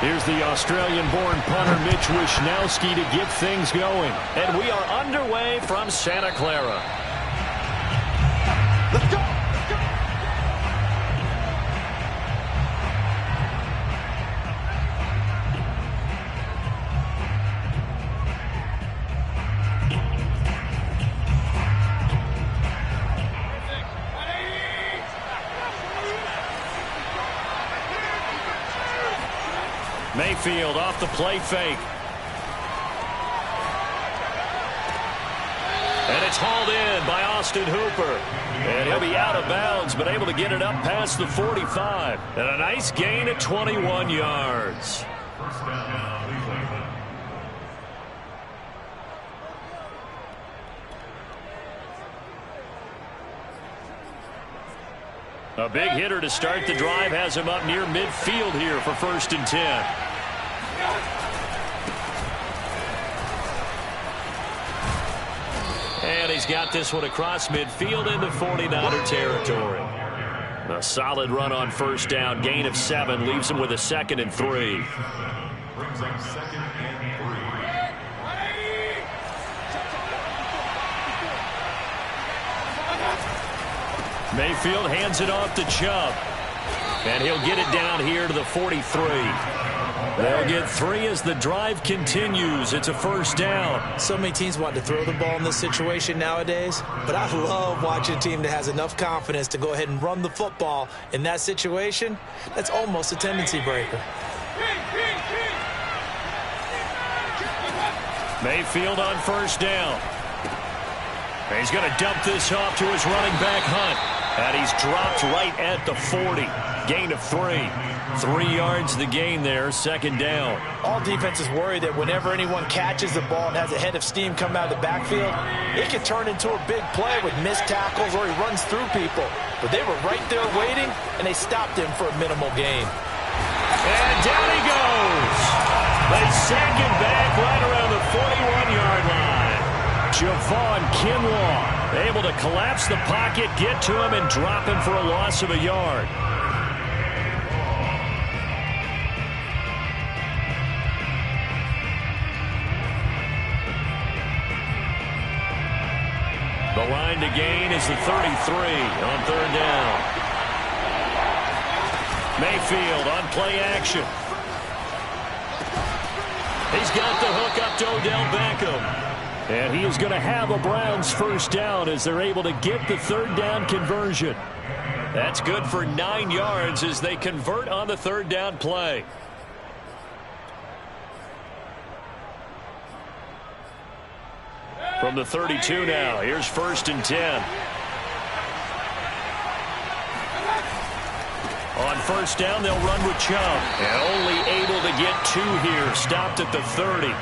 Here's the Australian-born punter Mitch Wishnowsky to get things going. And we are underway from Santa Clara. Let's go! Mayfield off the play fake. And it's hauled in by Austin Hooper. And he'll be out of bounds, but able to get it up past the 45. And a nice gain at 21 yards. A big hitter to start the drive has him up near midfield here for 1st and 10. And he's got this one across midfield into 49er territory. A solid run on 1st down. Gain of 7 leaves him with a 2nd and 3. Brings up 2nd and 3. Mayfield hands it off to Chubb. And he'll get it down here to the 43. They'll get 3 as the drive continues. It's a 1st down. So many teams want to throw the ball in this situation nowadays, but I love watching a team that has enough confidence to go ahead and run the football in that situation. That's almost a tendency breaker. Mayfield on 1st down. And he's going to dump this off to his running back, Hunt. And he's dropped right at the 40. Gain of 3. 3 yards the gain there, 2nd down. All defenses worry that whenever anyone catches the ball and has a head of steam come out of the backfield, it can turn into a big play with missed tackles or he runs through people. But they were right there waiting, and they stopped him for a minimal gain. And down he goes. They sack him back right around the 41-yard line. Javon Kinlaw able to collapse the pocket, get to him, and drop him for a loss of a yard. The line to gain is the 33 on 3rd down. Mayfield on play action. He's got the hook up to Odell Beckham. And he is going to have a Browns 1st down as they're able to get the 3rd down conversion. That's good for 9 yards as they convert on the 3rd down play. From the 32 now, here's 1st and 10. On 1st down, they'll run with Chubb. And only able to get 2 here, stopped at the 30.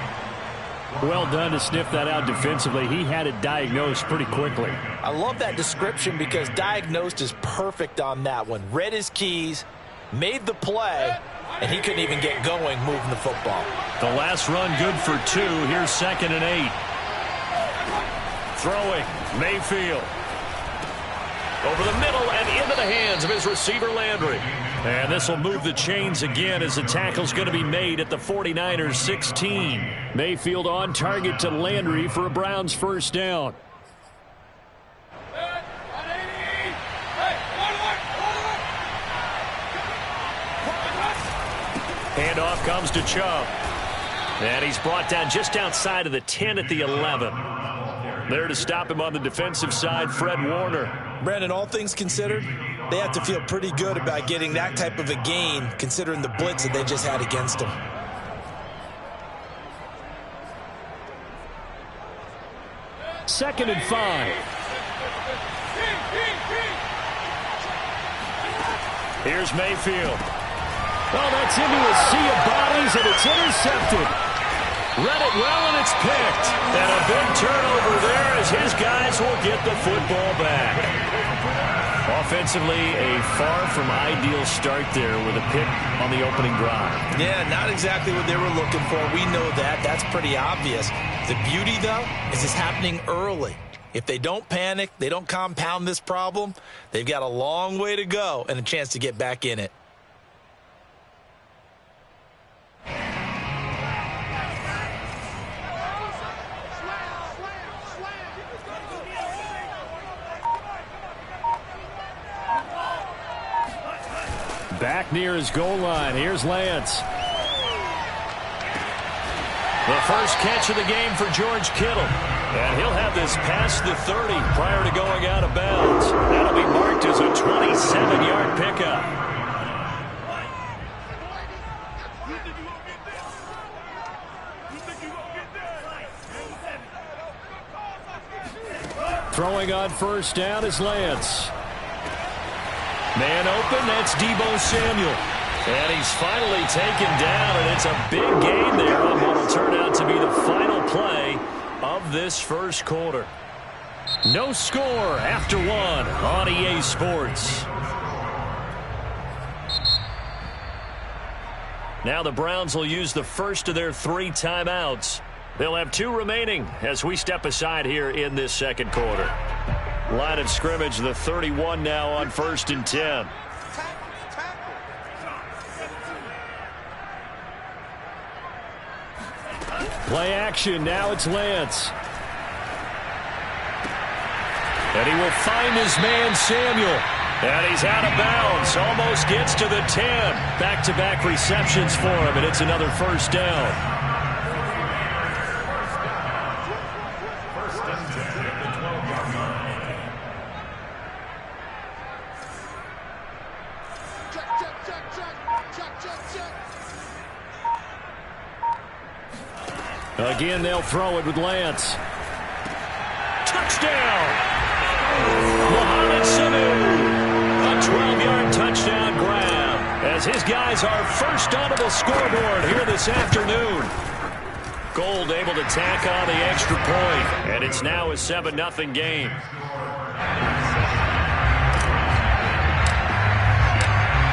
Well done to sniff that out defensively. He had it diagnosed pretty quickly. I love that description because diagnosed is perfect on that one. Read his keys, made the play, and he couldn't even get going moving the football. The last run good for 2. Here's 2nd and 8. Throwing, Mayfield. Over the middle and into the hands of his receiver, Landry. And this will move the chains again as the tackle's going to be made at the 49ers 16. Mayfield on target to Landry for a Browns 1st down. Handoff comes to Chubb. And he's brought down just outside of the 10 at the 11. There to stop him on the defensive side, Fred Warner. Brandon, all things considered, they have to feel pretty good about getting that type of a gain considering the blitz that they just had against them. Second and 5. Here's Mayfield. Oh, that's into a sea of bodies, and it's intercepted. Read it well, and it's picked. And a big turnover there as his guys will get the football back. Offensively, a far from ideal start there with a pick on the opening drive. Yeah, not exactly what they were looking for. We know that. That's pretty obvious. The beauty, though, is it's happening early. If they don't panic, they don't compound this problem, they've got a long way to go and a chance to get back in it. Back near his goal line. Here's Lance. The first catch of the game for George Kittle. And he'll have this past the 30 prior to going out of bounds. That'll be marked as a 27-yard pickup. Throwing on first down is Lance. Man open, that's Deebo Samuel. And he's finally taken down, and it's a big gain there on what will turn out to be the final play of this first quarter. No score after one on EA Sports. Now the Browns will use the first of their 3 timeouts. They'll have 2 remaining as we step aside here in this second quarter. Line of scrimmage, the 31 now on 1st and 10. Play action. Now it's Lance. And he will find his man, Samuel. And he's out of bounds. Almost gets to the 10. Back-to-back receptions for him, and it's another first down. Again, they'll throw it with Lance. Touchdown! Mohamed Sanu. A 12-yard touchdown grab as his guys are first onto the scoreboard here this afternoon. Gold able to tack on the extra point, and it's now a 7-0 game.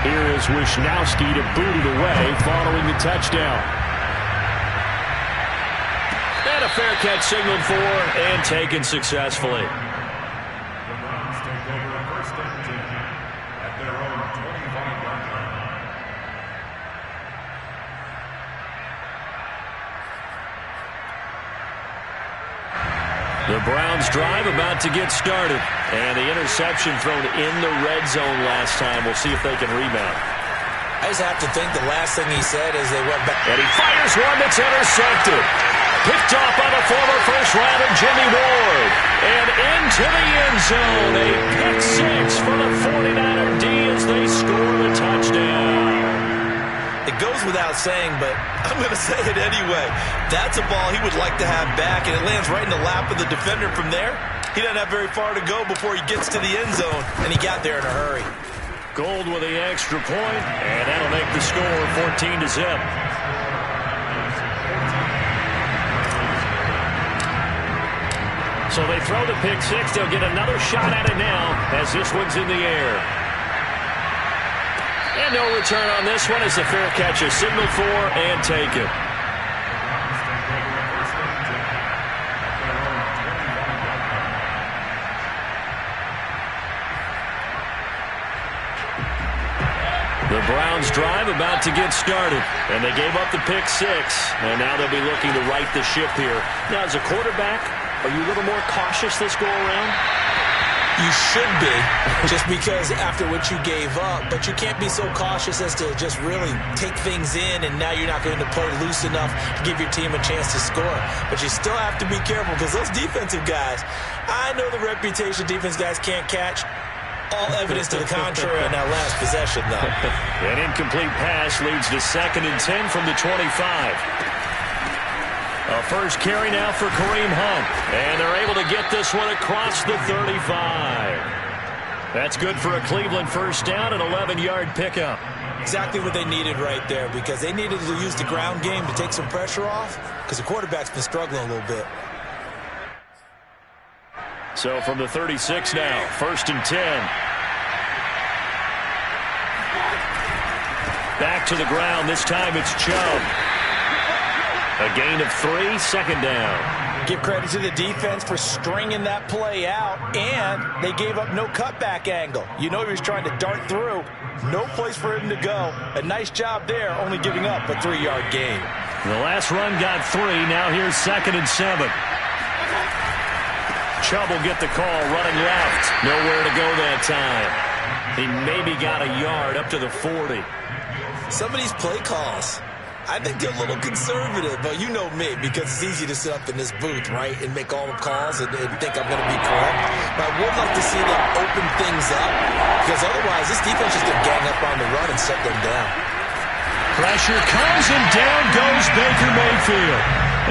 Here is Wisnowski to boot it away following the touchdown. And a fair catch signaled for and taken successfully. The Browns drive about to get started. And the interception thrown in the red zone last time. We'll see if they can rebound. I just have to think the last thing he said is they went back. And he fires one that's intercepted. Picked off by the former first-rounder Jimmy Ward. And into the end zone. A pick 6 for the 49er D as they score the touchdown. It goes without saying, but I'm going to say it anyway. That's a ball he would like to have back, and it lands right in the lap of the defender from there. He doesn't have very far to go before he gets to the end zone, and he got there in a hurry. Gold with the extra point, and that'll make the score 14-0. So they throw the pick 6. They'll get another shot at it now as this one's in the air. And no return on this one as the fair catch is signaled for and taken. The Browns drive about to get started. And they gave up the pick 6. And now they'll be looking to right the ship here. Now, as a quarterback, are you a little more cautious this go around? You should be, just because after what you gave up. But you can't be so cautious as to just really take things in, and now you're not going to play loose enough to give your team a chance to score. But you still have to be careful because those defensive guys, I know the reputation defense guys can't catch. All evidence to the contrary on that last possession, though. An incomplete pass leads to 2nd and 10 from the 25. A first carry now for Kareem Hunt. And they're able to get this one across the 35. That's good for a Cleveland first down, an 11-yard pickup. Exactly what they needed right there, because they needed to use the ground game to take some pressure off, because the quarterback's been struggling a little bit. So from the 36 now, 1st and 10. Back to the ground. This time it's Chubb. A gain of 3, 2nd down. Give credit to the defense for stringing that play out, and they gave up no cutback angle. You know he was trying to dart through. No place for him to go. A nice job there, only giving up a 3-yard gain. The last run got 3. Now here's 2nd and 7. Chubb will get the call, running left. Nowhere to go that time. He maybe got a yard up to the 40. Some of these play calls, I think they're a little conservative, but you know me, because it's easy to sit up in this booth, right, and make all the calls and think I'm going to be correct. But I would like to see them open things up, because otherwise this defense is going to gang up on the run and shut them down. Pressure comes, and down goes Baker Mayfield.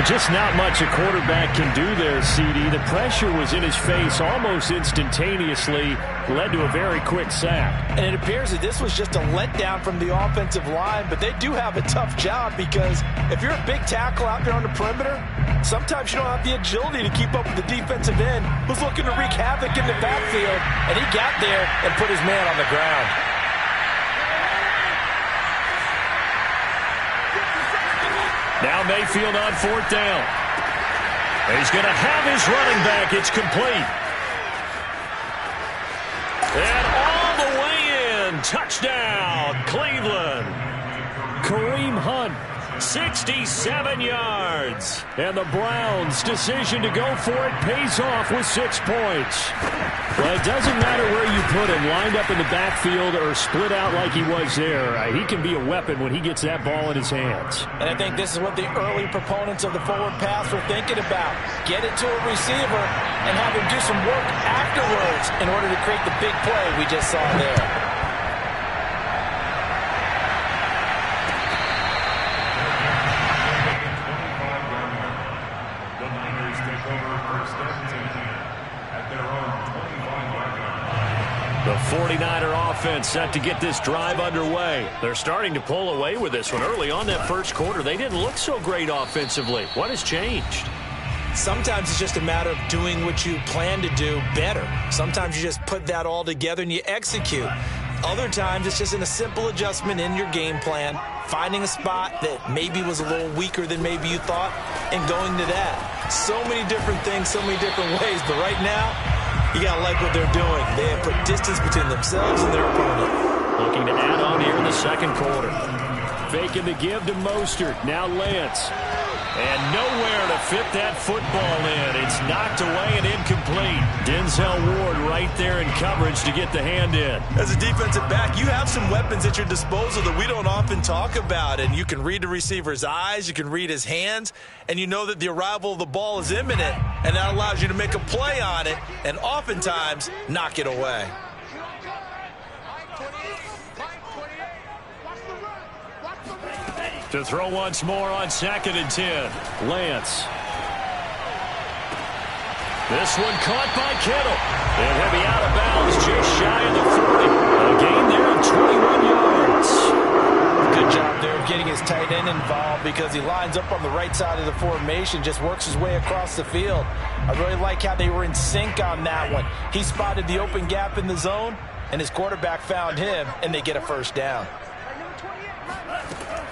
Just not much a quarterback can do there, CD. The pressure was in his face almost instantaneously, led to a very quick sack. And it appears that this was just a letdown from the offensive line, but they do have a tough job, because if you're a big tackle out there on the perimeter, sometimes you don't have the agility to keep up with the defensive end who's looking to wreak havoc in the backfield, and he got there and put his man on the ground. Now Mayfield on 4th down. He's going to have his running back. It's complete. And all the way in. Touchdown, Cleveland. Kareem Hunt, 67 yards. and the Browns' decision to go for it pays off with 6 points. Well, it doesn't matter where you put him, lined up in the backfield or split out like he was there. He can be a weapon when he gets that ball in his hands. And I think this is what the early proponents of the forward pass were thinking about. Get it to a receiver and have him do some work afterwards in order to create the big play we just saw there. The 49er offense set to get this drive underway. They're starting to pull away with this one. Early on that first quarter, they didn't look so great offensively. What has changed? Sometimes it's just a matter of doing what you plan to do better. Sometimes you just put that all together and you execute. Other times it's just in a simple adjustment in your game plan, finding a spot that maybe was a little weaker than maybe you thought, and going to that. So many different things, so many different ways, but right now, you got to like what they're doing. They have put distance between themselves and their opponent. Looking to add on here in the second quarter. Faking the give to Mostert. Now Lance. And nowhere to fit that football in. It's knocked away and incomplete. Denzel Ward right there in coverage to get the hand in. As a defensive back, you have some weapons at your disposal that we don't often talk about. And you can read the receiver's eyes, you can read his hands, and you know that the arrival of the ball is imminent. And that allows you to make a play on it and oftentimes knock it away. To throw once more on 2nd and 10. Lance. This one caught by Kittle. And he'll be out of bounds just shy of the 40. A gain there of 21 yards. Good job there of getting his tight end involved, because he lines up on the right side of the formation, just works his way across the field. I really like how they were in sync on that one. He spotted the open gap in the zone, and his quarterback found him, and they get a first down.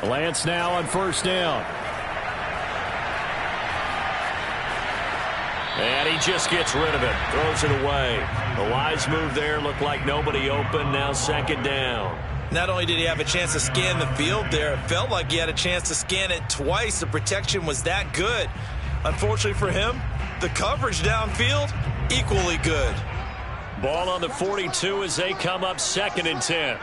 Lance now on 1st down. And he just gets rid of it. Throws it away. A wise move there. Looked like nobody open. Now 2nd down. Not only did he have a chance to scan the field there, it felt like he had a chance to scan it twice. The protection was that good. Unfortunately for him, the coverage downfield, equally good. Ball on the 42 as they come up 2nd and 10.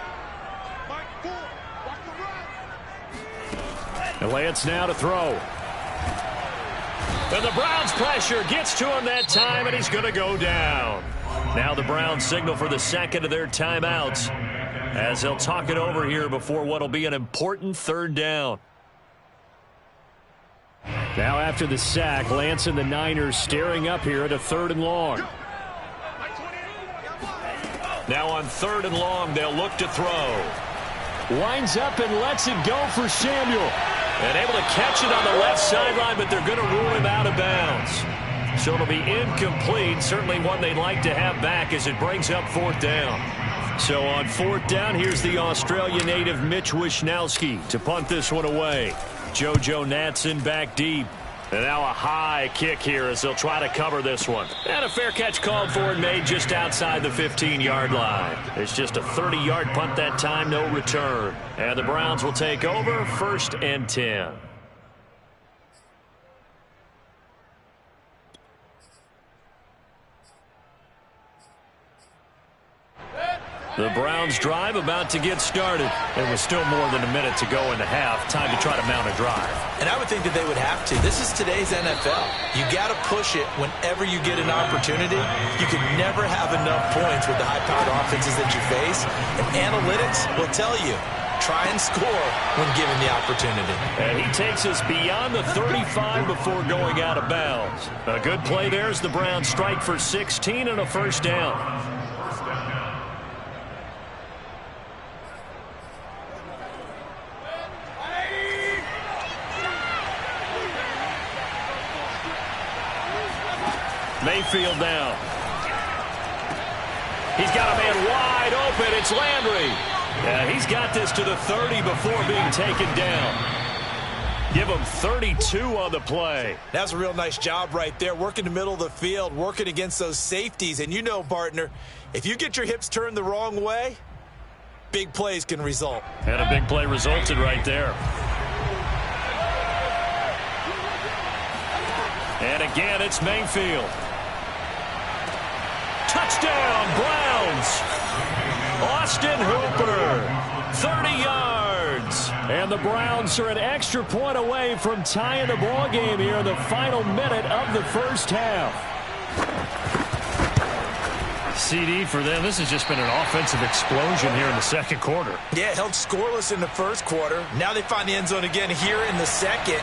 And Lance now to throw. And the Browns pressure gets to him that time, and he's going to go down. Now the Browns signal for the second of their timeouts as they'll talk it over here before what will be an important 3rd down. Now after the sack, Lance and the Niners staring up here at a 3rd and long. Now on 3rd and long, they'll look to throw. Winds up and lets it go for Samuel. And able to catch it on the left sideline, but they're going to rule him out of bounds. So it'll be incomplete. Certainly one they'd like to have back as it brings up 4th down. So on 4th down, here's the Australia native Mitch Wishnowsky to punt this one away. JoJo Natson back deep. And now a high kick here as they'll try to cover this one. And a fair catch called for and made just outside the 15-yard line. It's just a 30-yard punt that time, no return. And the Browns will take over 1st and 10. The Browns drive about to get started. It was still more than a minute to go in the half. Time to try to mount a drive. And I would think that they would have to. This is today's NFL. You got to push it whenever you get an opportunity. You can never have enough points with the high-powered offenses that you face. And analytics will tell you, try and score when given the opportunity. And he takes us beyond the 35 before going out of bounds. A good play there as the Browns strike for 16 and a first down. Mayfield now. He's got a man wide open. It's Landry. Yeah, he's got this to the 30 before being taken down. Give him 32 on the play. That's a real nice job right there, working the middle of the field, working against those safeties. And you know, partner, if you get your hips turned the wrong way, big plays can result. And a big play resulted right there. And again, it's Mayfield. Touchdown, Browns. Austin Hooper, 30 yards. And the Browns are an extra point away from tying the ball game here in the final minute of the first half. CD for them. This has just been an offensive explosion here in the second quarter. Yeah, held scoreless in the first quarter. Now they find the end zone again here in the second.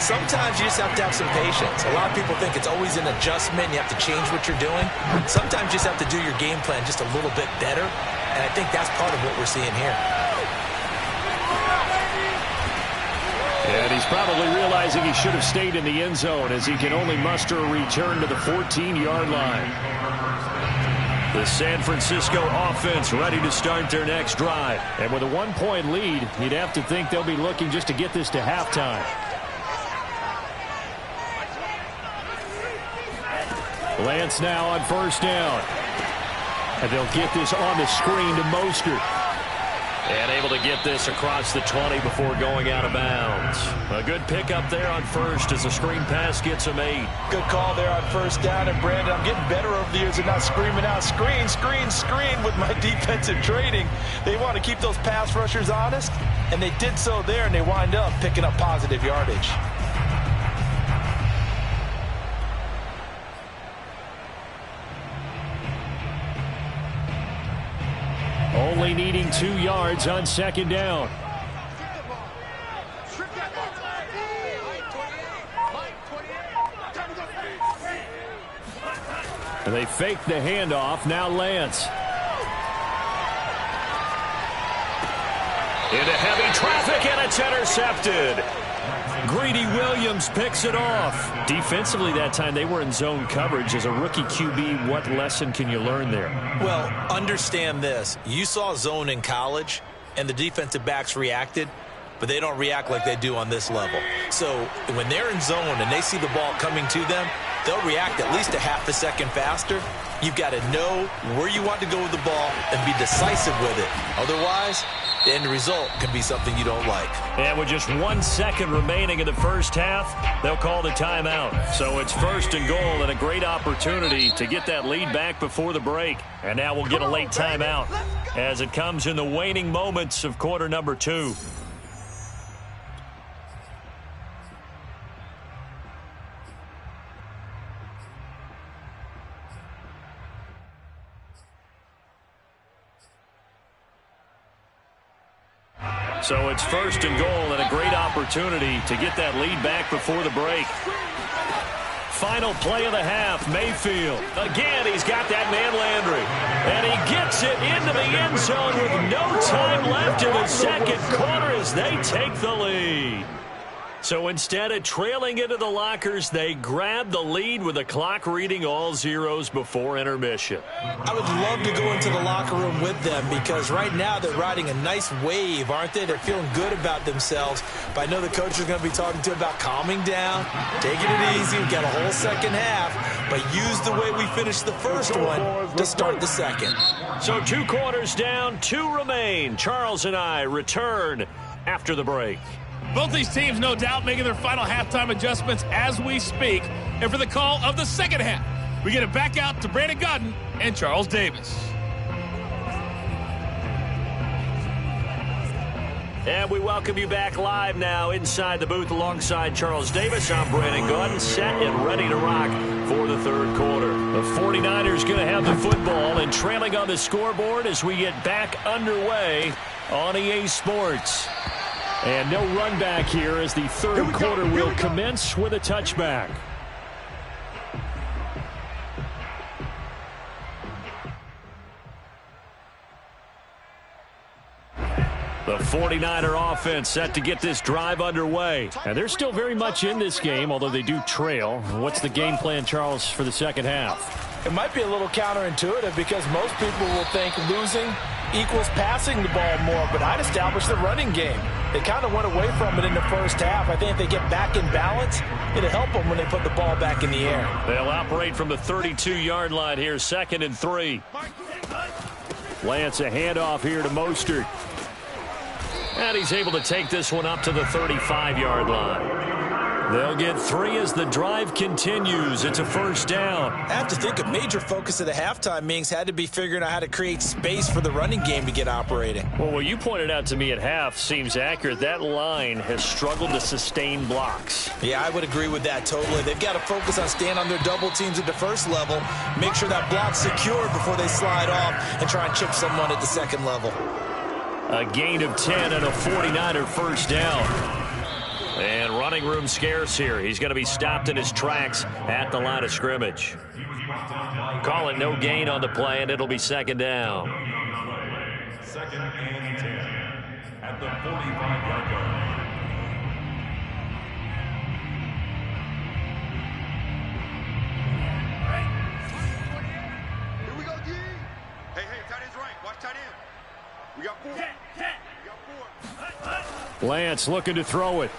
Sometimes you just have to have some patience. A lot of people think it's always an adjustment. You have to change what you're doing. Sometimes you just have to do your game plan just a little bit better. And I think that's part of what we're seeing here. And he's probably realizing he should have stayed in the end zone as he can only muster a return to the 14-yard line. The San Francisco offense ready to start their next drive. And with a one-point lead, you'd have to think they'll be looking just to get this to halftime. Lance now on first down. And they'll get this on the screen to Mostert. And able to get this across the 20 before going out of bounds. A good pickup there on first as the screen pass gets him 8. Good call there on first down. And, Brandon, I'm getting better over the years and not screaming out, screen, screen, screen with my defensive training. They want to keep those pass rushers honest, and they did so there, and they wind up picking up positive yardage. Only needing 2 yards on second down. They fake the handoff. Now Lance. Into heavy traffic, and it's intercepted. Greedy Williams picks it off. Defensively that time, they were in zone coverage. As a rookie QB, what lesson can you learn there? Well, understand this. You saw zone in college, and the defensive backs reacted, but they don't react like they do on this level. So when they're in zone and they see the ball coming to them, they'll react at least a half a second faster. You've got to know where you want to go with the ball and be decisive with it. Otherwise, the end result can be something you don't like. And with just 1 second remaining in the first half, they'll call the timeout. So it's first and goal and a great opportunity to get that lead back before the break. And now we'll get a late timeout as it comes in the waning moments of quarter number 2. So it's first and goal and a great opportunity to get that lead back before the break. Final play of the half, Mayfield. Again, he's got that man Landry. And he gets it into the end zone with no time left in the second quarter as they take the lead. So instead of trailing into the lockers, they grab the lead with the clock reading all zeros before intermission. I would love to go into the locker room with them because right now they're riding a nice wave, aren't they? They're feeling good about themselves. But I know the coach is going to be talking to them about calming down, taking it easy. We've got a whole second half, but use the way we finished the first one to start the second. So 2 quarters down, 2 remain. Charles and I return after the break. Both these teams, no doubt, making their final halftime adjustments as we speak. And for the call of the second half, we get it back out to Brandon Godden and Charles Davis. And we welcome you back live now inside the booth alongside Charles Davis. I'm Brandon Gaudin, set and ready to rock for the third quarter. The 49ers going to have the football and trailing on the scoreboard as we get back underway on EA Sports. And no run back here as the third quarter will commence with a touchback. The 49er offense set to get this drive underway. And they're still very much in this game, although they do trail. What's the game plan, Charles, for the second half? It might be a little counterintuitive because most people will think losing equals passing the ball more, but I'd establish the running game. They kind of went away from it in the first half. I think if they get back in balance, it'll help them when they put the ball back in the air. They'll operate from the 32-yard line here, 2nd and 3. Lance, a handoff here to Mostert. And he's able to take this one up to the 35-yard line. They'll get 3 as the drive continues. It's a first down. I have to think a major focus of the halftime meetings had to be figuring out how to create space for the running game to get operating. Well, what you pointed out to me at half seems accurate. That line has struggled to sustain blocks. Yeah, I would agree with that totally. They've got to focus on staying on their double teams at the first level, make sure that block's secured before they slide off, and try and chip someone at the second level. A gain of 10 and a 49er first down. And running room scarce here. He's going to be stopped in his tracks at the line of scrimmage. Call it no gain on the play, and it'll be second down. 2nd and 10 at the 45-yard line. Here we go, D. Hey, tight end's right. Watch tight end. We got 4. We got 4. Lance looking to throw it.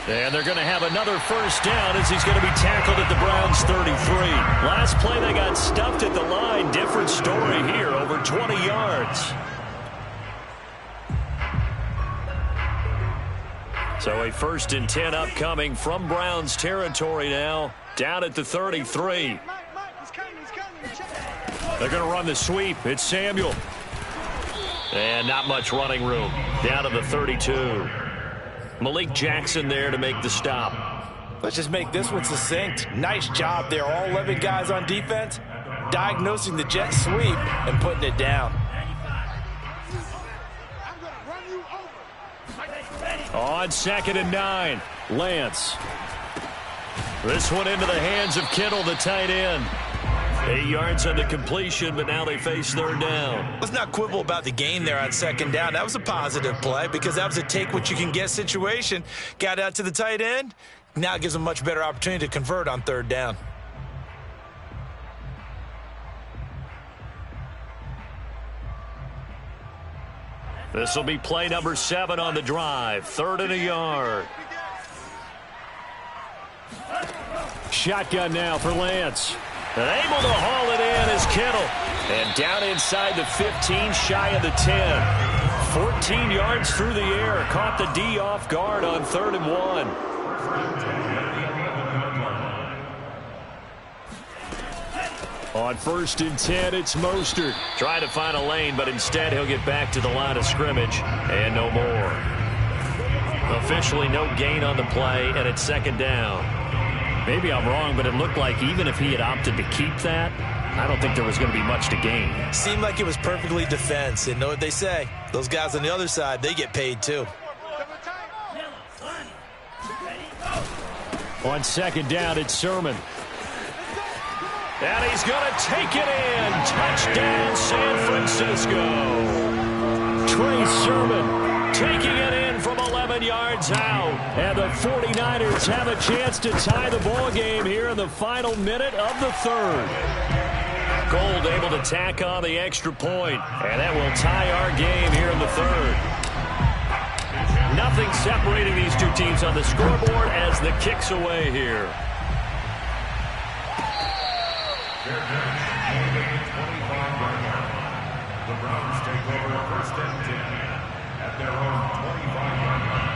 And they're going to have another first down as he's going to be tackled at the Browns' 33. Last play they got stuffed at the line. Different story here, over 20 yards. So a 1st and 10 upcoming from Browns territory now. Down at the 33. They're going to run the sweep. It's Samuel. And not much running room. Down to the 32. Malik Jackson there to make the stop. Let's just make this one succinct. Nice job there. All 11 guys on defense diagnosing the jet sweep and putting it down. On 2nd and 9, Lance. This one into the hands of Kittle, the tight end. 8 yards on the completion, but now they face third down. Let's not quibble about the gain there on 2nd down. That was a positive play because that was a take-what-you-can-get situation. Got out to the tight end. Now it gives them a much better opportunity to convert on 3rd down. This will be play number 7 on the drive. 3rd and a yard. Shotgun now for Lance. And able to haul it in is Kittle. And down inside the 15, shy of the 10. 14 yards through the air. Caught the D off guard on 3rd and 1. On 1st and 10, it's Mostert. Trying to find a lane, but instead he'll get back to the line of scrimmage. And no more. Officially no gain on the play, and it's 2nd down. Maybe I'm wrong, but it looked like even if he had opted to keep that, I don't think there was going to be much to gain. Seemed like it was perfectly defense. And know what they say? Those guys on the other side, they get paid too. On 2nd down, it's Sermon. And he's going to take it in. Touchdown, San Francisco. Trey Sermon taking it in from 11 yards out. And the 49ers have a chance to tie the ball game here in the final minute of the 3rd. Gold able to tack on the extra point. And that will tie our game here in the 3rd. Nothing separating these two teams on the scoreboard as the kick's away here. The Browns take over 1st and 10 at their own 25-yard line.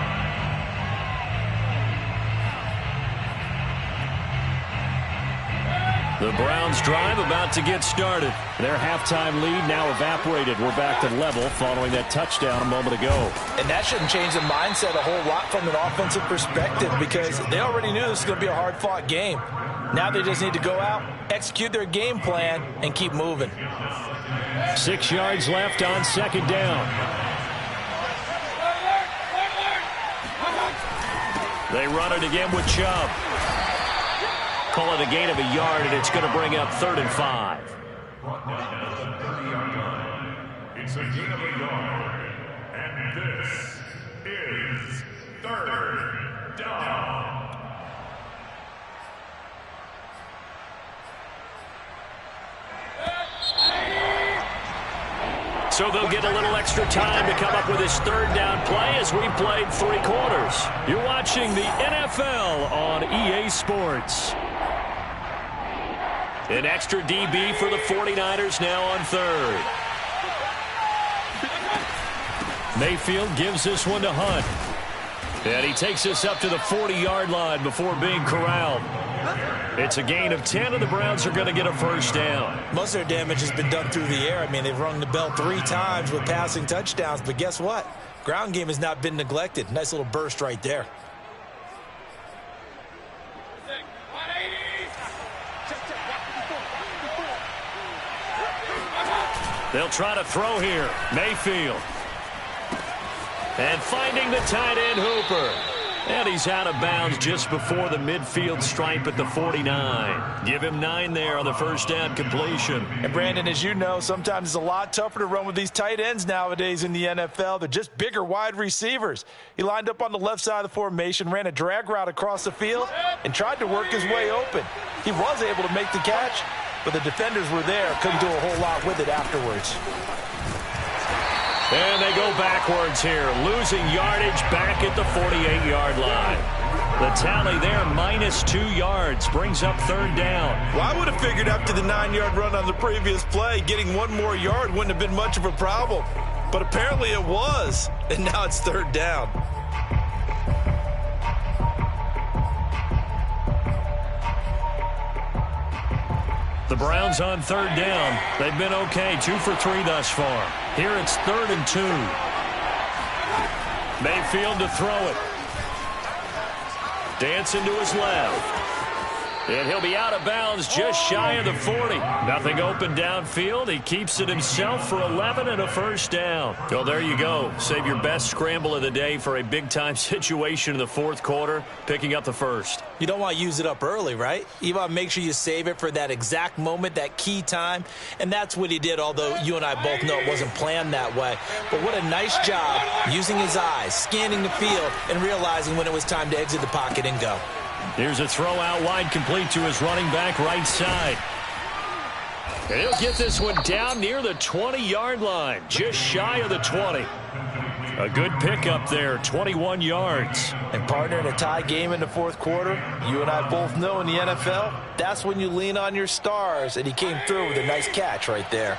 The Browns drive about to get started. Their halftime lead now evaporated. We're back to level following that touchdown a moment ago. And that shouldn't change the mindset a whole lot from an offensive perspective because they already knew this was going to be a hard-fought game. Now they just need to go out, execute their game plan, and keep moving. 6 yards left on second down. They run it again with Chubb. Call it a gain of a yard, and it's going to bring up 3rd and 5. It's a gain of a yard, and this is 3rd down. So they'll get a little extra time to come up with this 3rd down play as we played 3 quarters. You're watching the NFL on EA Sports. An extra DB for the 49ers now on 3rd. Mayfield gives this one to Hunt. And he takes this up to the 40-yard line before being corralled. It's a gain of 10, and the Browns are going to get a 1st down. Most of their damage has been done through the air. I mean, they've rung the bell 3 times with passing touchdowns, but guess what? Ground game has not been neglected. Nice little burst right there. They'll try to throw here. Mayfield. And finding the tight end, Hooper. And he's out of bounds just before the midfield stripe at the 49. Give him 9 there on the 1st down completion. And Brandon, as you know, sometimes it's a lot tougher to run with these tight ends nowadays in the NFL. They're just bigger wide receivers. He lined up on the left side of the formation, ran a drag route across the field, and tried to work his way open. He was able to make the catch, but the defenders were there. Couldn't do a whole lot with it afterwards. And they go backwards here, losing yardage back at the 48-yard line. The tally there, -2 yards, brings up 3rd down. Well, I would have figured after the 9-yard run on the previous play, getting 1 more yard wouldn't have been much of a problem. But apparently it was, and now it's 3rd down. The Browns on 3rd down. They've been okay, 2 for 3 thus far. Here it's 3rd and 2. Mayfield to throw it. Dancing to his left. And he'll be out of bounds just shy of the 40. Nothing open downfield. He keeps it himself for 11 and a 1st down. Well, there you go. Save your best scramble of the day for a big-time situation in the 4th quarter, picking up the 1st. You don't want to use it up early, right? You want to make sure you save it for that exact moment, that key time. And that's what he did, although you and I both know it wasn't planned that way. But what a nice job using his eyes, scanning the field, and realizing when it was time to exit the pocket and go. Here's a throw out wide, complete to his running back right side. And he'll get this one down near the 20-yard line, just shy of the 20. A good pickup there, 21 yards. And partner, in a tie game in the 4th quarter, you and I both know in the NFL, that's when you lean on your stars, and he came through with a nice catch right there.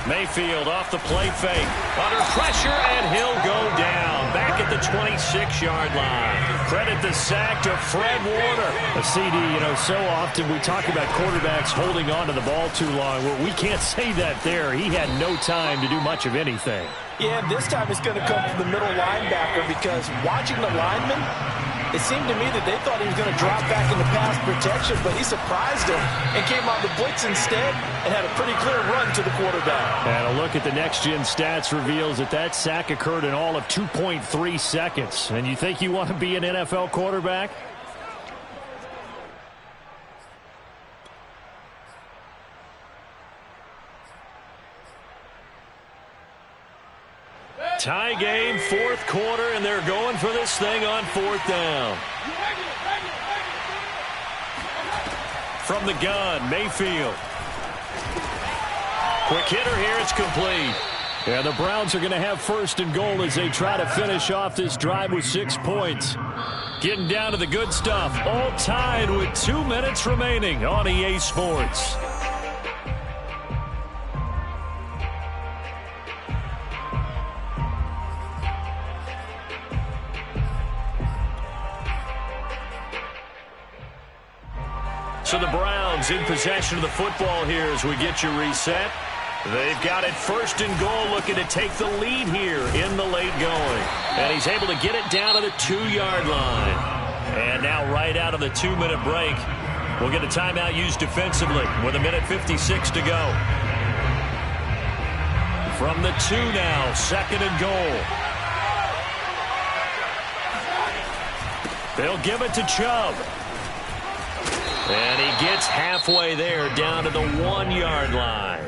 Mayfield off the play fake. Under pressure, and he'll go down. Back at the 26-yard line. Credit the sack to Fred Warner. A CD, so often we talk about quarterbacks holding on to the ball too long. Well, we can't say that there. He had no time to do much of anything. Yeah, and this time it's going to come from the middle linebacker because watching the lineman, it seemed to me that they thought he was going to drop back into pass protection, but he surprised him and came on the blitz instead and had a pretty clear run to the quarterback. And a look at the next-gen stats reveals that sack occurred in all of 2.3 seconds. And you think you want to be an NFL quarterback? Tie game, 4th quarter, and they're going for this thing on 4th down. From the gun, Mayfield. Quick hitter here, it's complete. And the Browns are going to have 1st and goal as they try to finish off this drive with 6 points. Getting down to the good stuff, all tied with 2 minutes remaining on EA Sports. So the Browns in possession of the football here as we get you reset. They've got it 1st and goal, looking to take the lead here in the late going. And he's able to get it down to the 2-yard line. And now right out of the 2-minute break, we'll get a timeout used defensively with 1:56 to go. From the 2 now, 2nd and goal. They'll give it to Chubb. And he gets halfway there, down to the 1-yard line.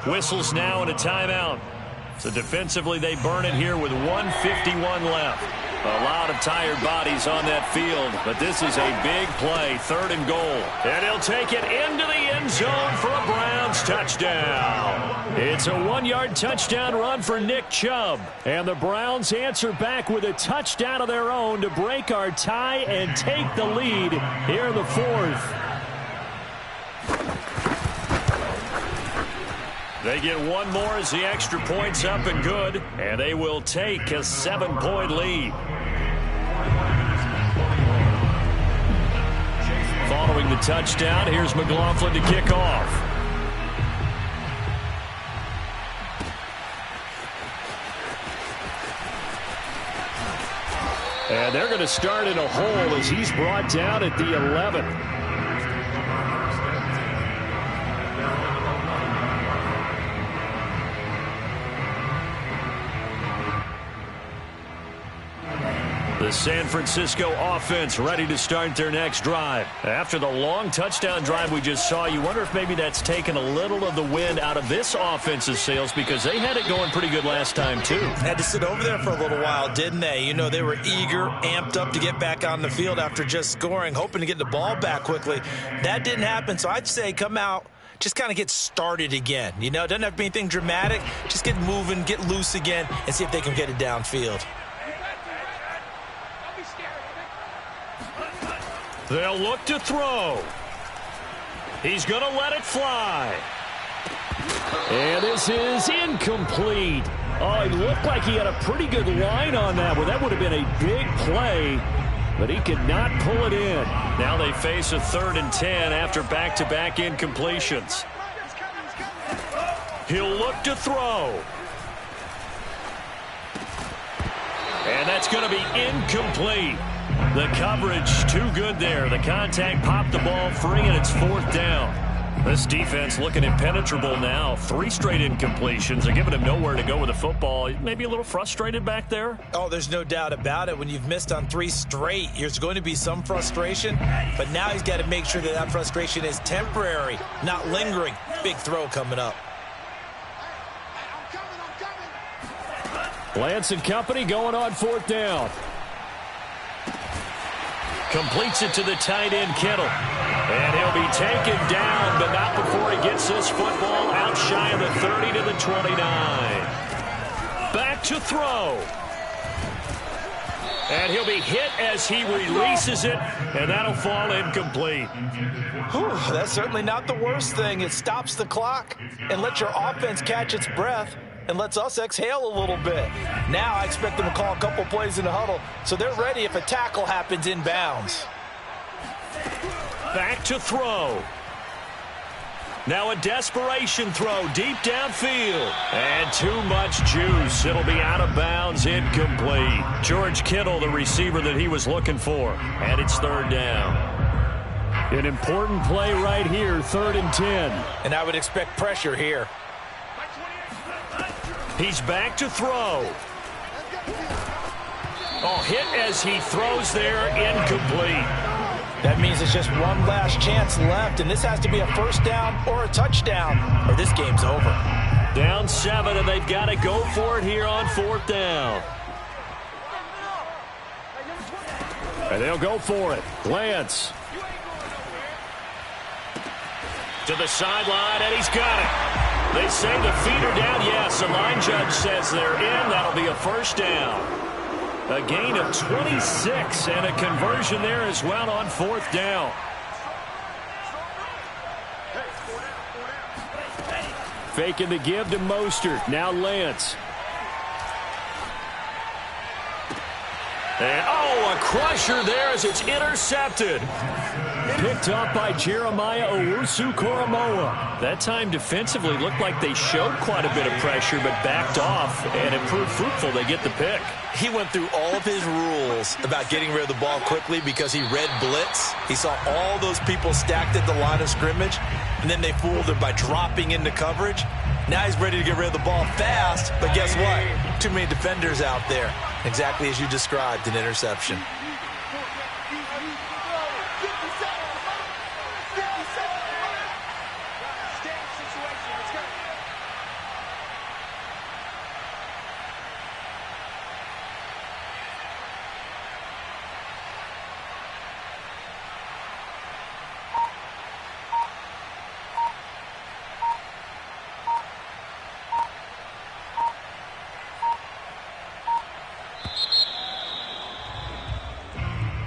Whistles now and a timeout. So defensively, they burn it here with 1:51 left. A lot of tired bodies on that field, but this is a big play, 3rd and goal. And he'll take it into the end zone for a Browns touchdown. It's a 1-yard touchdown run for Nick Chubb. And the Browns answer back with a touchdown of their own to break our tie and take the lead here in the 4th. They get one more as the extra point's up and good, and they will take a 7-point lead. Following the touchdown, here's McLaughlin to kick off. And they're going to start in a hole as he's brought down at the 11. The San Francisco offense ready to start their next drive. After the long touchdown drive we just saw, you wonder if maybe that's taken a little of the wind out of this offense's sails, because they had it going pretty good last time too. Had to sit over there for a little while, didn't they? You know, they were eager, amped up to get back on the field after just scoring, hoping to get the ball back quickly. That didn't happen, so I'd say come out, just kind of get started again. You know, it doesn't have to be anything dramatic. Just get moving, get loose again, and see if they can get it downfield. They'll look to throw. He's going to let it fly. And this is incomplete. Oh, he looked like he had a pretty good line on that one. That would have been a big play, but he could not pull it in. Now they face a 3rd and 10 after back-to-back incompletions. He'll look to throw. And that's going to be incomplete. The coverage too good there. The contact popped the ball free, and it's 4th down. This defense looking impenetrable now. 3 straight incompletions. They're giving him nowhere to go with the football. Maybe a little frustrated back there. Oh, there's no doubt about it. When you've missed on 3 straight, there's going to be some frustration. But now he's got to make sure that that frustration is temporary, not lingering. Big throw coming up. Lance and company going on 4th down. Completes it to the tight end, Kittle. And he'll be taken down, but not before he gets this football out shy of the 30 to the 29. Back to throw. And he'll be hit as he releases it, and that'll fall incomplete. Whew, that's certainly not the worst thing. It stops the clock and lets your offense catch its breath and lets us exhale a little bit. Now I expect them to call a couple plays in the huddle, so they're ready if a tackle happens inbounds. Back to throw. Now a desperation throw deep downfield. And too much juice. It'll be out of bounds, incomplete. George Kittle, the receiver that he was looking for. And it's 3rd down. An important play right here, 3rd and 10. And I would expect pressure here. He's back to throw. Oh, hit as he throws there, incomplete. That means it's just one last chance left, and this has to be a 1st down or a touchdown, or this game's over. Down 7, and they've got to go for it here on 4th down. And they'll go for it. Lance. To the sideline, and he's got it. They say the feet are down. Yes, the line judge says they're in. That'll be a 1st down. A gain of 26 and a conversion there as well on 4th down. Faking the give to Mostert. Now Lance. And, oh, a crusher there as it's intercepted. Picked off by Jeremiah Owusu-Koramoah. That time defensively looked like they showed quite a bit of pressure, but backed off, and it proved fruitful. They get the pick. He went through all of his rules about getting rid of the ball quickly because he read blitz. He saw all those people stacked at the line of scrimmage, and then they fooled him by dropping into coverage. Now he's ready to get rid of the ball fast, but guess what? Too many defenders out there. Exactly as you described, an interception.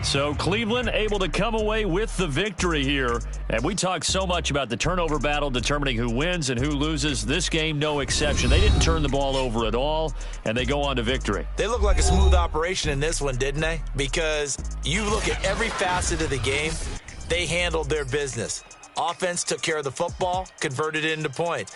So Cleveland able to come away with the victory here. And we talked so much about the turnover battle determining who wins and who loses. This game, no exception. They didn't turn the ball over at all, and they go on to victory. They look like a smooth operation in this one, didn't they? Because you look at every facet of the game, they handled their business. Offense took care of the football, converted it into points.